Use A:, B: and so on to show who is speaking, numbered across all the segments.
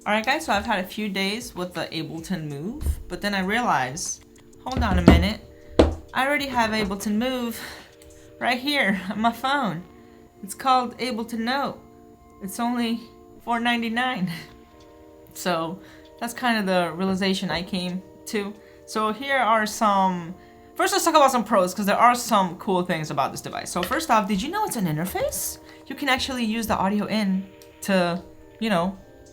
A: Alright guys, so I've had a few days with the Ableton Move, but then I realized, hold on a minute, I already have Ableton Move right here on my phone. It's called Ableton Note. It's only $4.99. So that's kind of the realization I came to. So here are some, first let's talk about some pros, because there are some cool things about this device. So first off, did you know it's an interface? You can actually use the audio in to,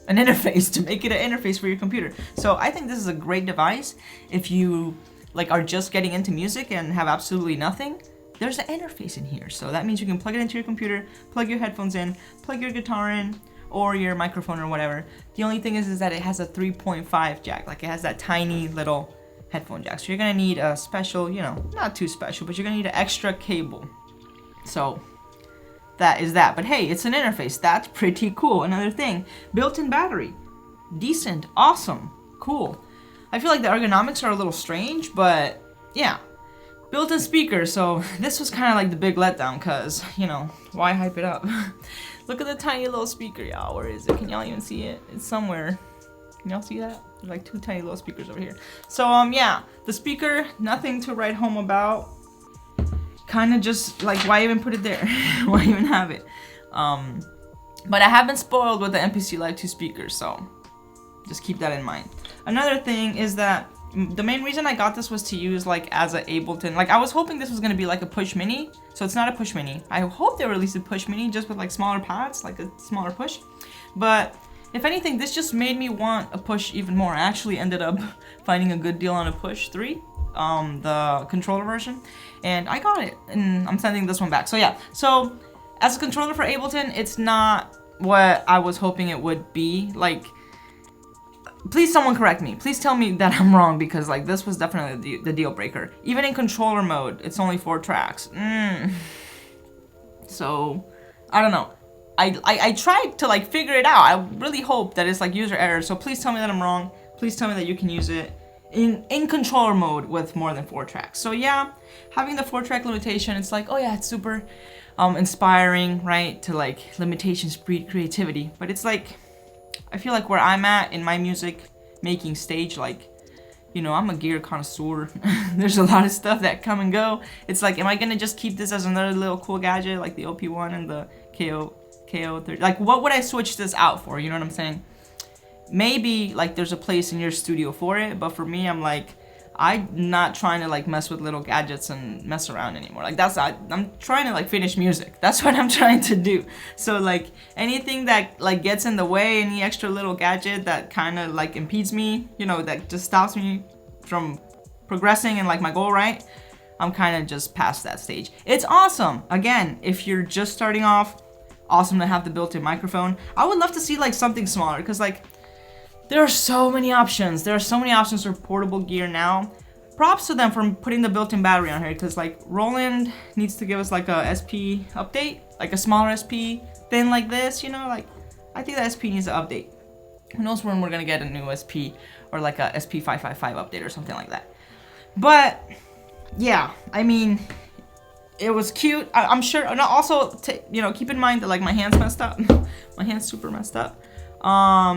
A: an interface, to make it an interface for your computer. So I think this is a great device if you are just getting into music and have absolutely nothing. There's an interface in here, so that means you can plug it into your computer, plug your headphones in, plug your guitar in, or your microphone or whatever. The only thing is that it has a 3.5 jack, it has that tiny little headphone jack. So you're gonna need a special, not too special, but you're gonna need an extra cable. So that is that. But hey, it's an interface. That's pretty cool. Another thing, built-in battery. Decent, awesome, cool. I feel like the ergonomics are a little strange, but yeah. Built-in speaker, so this was kind of like the big letdown, cause, why hype it up? Look at the tiny little speaker, y'all. Where is it? Can y'all even see it? It's somewhere. Can y'all see that? There's like two tiny little speakers over here. So, yeah, the speaker, nothing to write home about. Kind of just, why even put it there? Why even have it? But I have been spoiled with the MPC Live 2 speakers, so just keep that in mind. Another thing is that the main reason I got this was to use as a Ableton. I was hoping this was gonna be a push mini, so it's not a push mini. I hope they release a push mini just with smaller pads, a smaller push. But if anything, this just made me want a push even more. I actually ended up finding a good deal on a push 3, the controller version, and I got it, and I'm sending this one back. So yeah, so as a controller for Ableton, it's not what I was hoping it would be. Please someone correct me. Please tell me that I'm wrong, because this was definitely the deal breaker. Even in controller mode, it's only 4 tracks. So, I don't know. I tried to figure it out. I really hope that it's user error. So please tell me that I'm wrong. Please tell me that you can use it in controller mode with more than 4 tracks. So yeah, having the 4-track limitation, it's oh yeah, it's super inspiring, right? To limitations breed creativity. But it's I feel where I'm at in my music making stage, I'm a gear connoisseur. There's a lot of stuff that come and go. It's am I gonna just keep this as another little cool gadget like the OP1 and the KO30? What would I switch this out for? You know what I'm saying? Maybe there's a place in your studio for it, but for me, I'm not trying to mess with little gadgets and mess around anymore. I'm trying to finish music. That's what I'm trying to do. So anything that gets in the way, any extra little gadget that kind of impedes me, that just stops me from progressing and my goal, right? I'm kind of just past that stage. It's awesome. Again, if you're just starting off, awesome to have the built-in microphone. I would love to see something smaller, because there are so many options. There are so many options for portable gear now. Props to them for putting the built-in battery on here, because Roland needs to give us a SP update, a smaller SP thin this, I think the SP needs an update. Who knows when we're gonna get a new SP, or a SP555 update or something like that. But yeah, I mean, it was cute. I'm sure. And also, keep in mind that my hand's messed up. My hand's super messed up.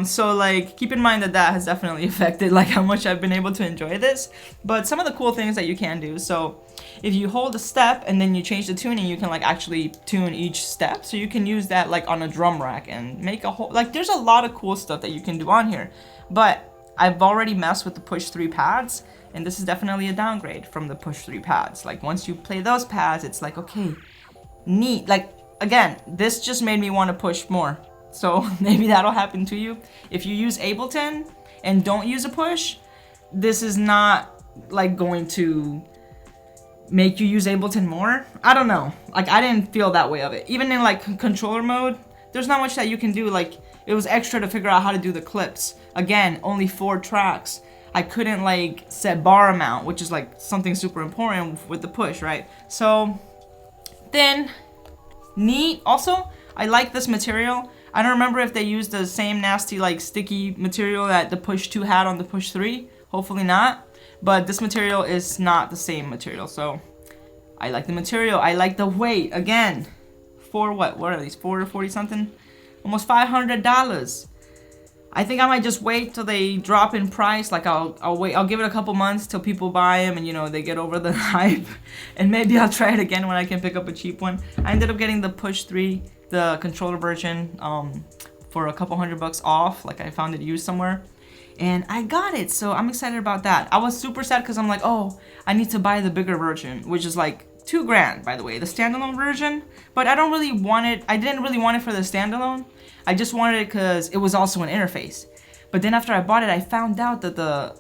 A: So keep in mind that has definitely affected how much I've been able to enjoy this. But some of the cool things that you can do, so if you hold a step and then you change the tuning, you can actually tune each step. So you can use that on a drum rack and make a whole, there's a lot of cool stuff that you can do on here. But I've already messed with the push 3 pads, and this is definitely a downgrade from the push 3 pads. Once you play those pads, it's okay, neat. Again, this just made me want to push more. So maybe that'll happen to you. If you use Ableton and don't use a push, this is not going to make you use Ableton more. I don't know. I didn't feel that way of it. Even in controller mode, there's not much that you can do. It was extra to figure out how to do the clips. Again, only 4 tracks. I couldn't set bar amount, which is something super important with the push, right? So then, neat. Also, I like this material. I don't remember if they used the same nasty sticky material that the push 2 had on the push 3. Hopefully not. But this material is not the same material, so I like the material. I like the weight. Again, for what are these? 40 something? Almost $500. I think I might just wait till they drop in price. Like I'll wait. I'll give it a couple months till people buy them and you know they get over the hype, and maybe I'll try it again when I can pick up a cheap one. I ended up getting the Push 3, the controller version, for a couple $100 off. Like I found it used somewhere, and I got it. So I'm excited about that. I was super sad because I'm like, oh, I need to buy the bigger version, which is like $2,000 by the way, the standalone version. But I don't really want it. I didn't really want it for the standalone. I just wanted it because it was also an interface. But then after I bought it, I found out that the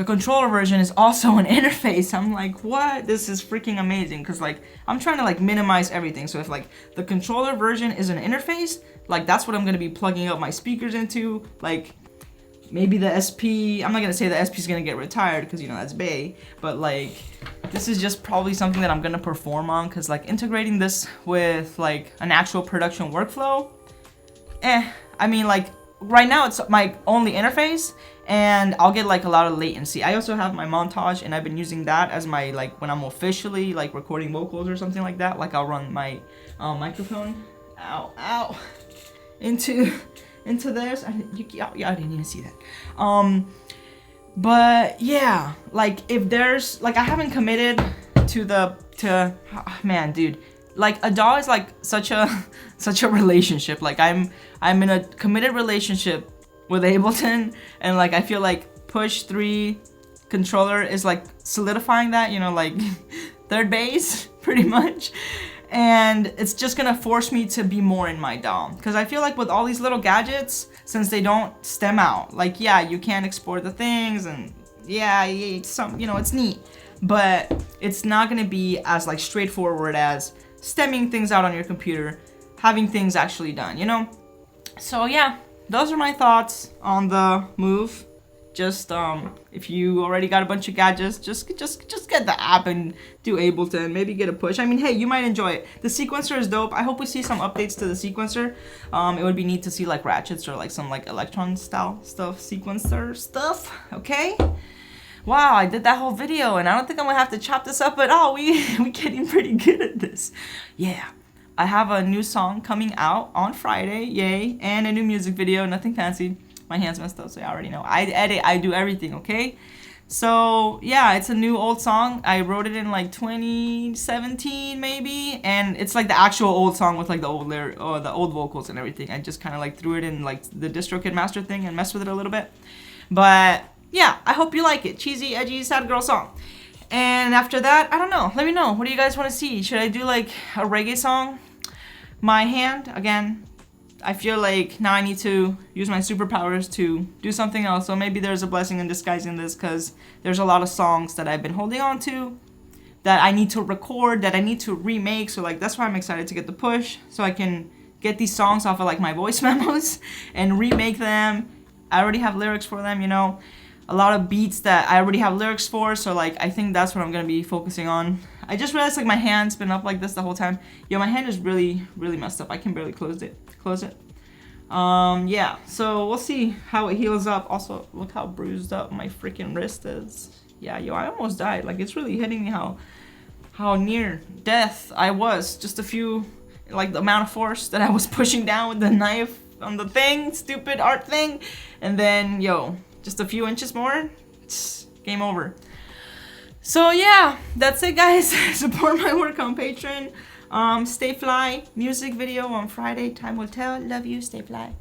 A: controller version is also an interface. I'm like, what? This is freaking amazing. Because like I'm trying to like minimize everything. So if like the controller version is an interface, like that's what I'm gonna be plugging up my speakers into. Like maybe the SP. I'm not gonna say the SP is gonna get retired because you know that's Bay. But like this is just probably something that I'm gonna perform on, because like integrating this with like an actual production workflow, I mean like right now it's my only interface and I'll get like a lot of latency. I also have my montage and I've been using that as my like when I'm officially like recording vocals or something like that. Like I'll run my microphone into this. I didn't even see that. But yeah, like if there's like I haven't committed to man, dude, like a DAW is like such a relationship. Like I'm in a committed relationship with Ableton, and like I feel like Push 3 controller is like solidifying that, you know, like third base pretty much. And it's just gonna force me to be more in my DAW, because I feel like with all these little gadgets, since they don't stem out, like yeah, you can export the things and yeah, it's some, you know, it's neat, but it's not gonna be as like straightforward as stemming things out on your computer, having things actually done, you know. So yeah, those are my thoughts on the move. Just if you already got a bunch of gadgets, just get the app and do Ableton. Maybe get a Push. I mean, hey, you might enjoy it. The sequencer is dope. I hope we see some updates to the sequencer. It would be neat to see like ratchets or like some like Electron style stuff, sequencer stuff. Okay. Wow, I did that whole video, and I don't think I'm gonna have to chop this up at all. We getting pretty good at this. Yeah. I have a new song coming out on Friday, yay, and a new music video, nothing fancy. My hand's messed up, so you already know. I edit, I do everything, okay? So, yeah, it's a new old song. I wrote it in like 2017 maybe, and it's like the actual old song with like the old lyric or the old vocals and everything. I just kind of like threw it in like the DistroKid master thing and messed with it a little bit. But, yeah, I hope you like it. Cheesy, edgy, sad girl song. And after that, I don't know. Let me know. What do you guys want to see? Should I do like a reggae song? My hand, again, I feel like now I need to use my superpowers to do something else. So maybe there's a blessing in disguise in this, because there's a lot of songs that I've been holding on to that I need to record, that I need to remake. So like that's why I'm excited to get the Push, so I can get these songs off of like my voice memos and remake them. I already have lyrics for them, you know. A lot of beats that I already have lyrics for, so like I think that's what I'm gonna be focusing on. I just realized like my hand's been up like this the whole time. Yo, my hand is really messed up. I can barely close it. Yeah, so we'll see how it heals up. Also, look how bruised up my freaking wrist is. Yeah, yo, I almost died. Like it's really hitting me how near death I was. Just a few, like the amount of force that I was pushing down with the knife on the thing, stupid art thing, and then yo, just a few inches more, game over. So yeah, that's it guys. Support my work on Patreon. Stay fly, music video on Friday, time will tell. Love you, stay fly.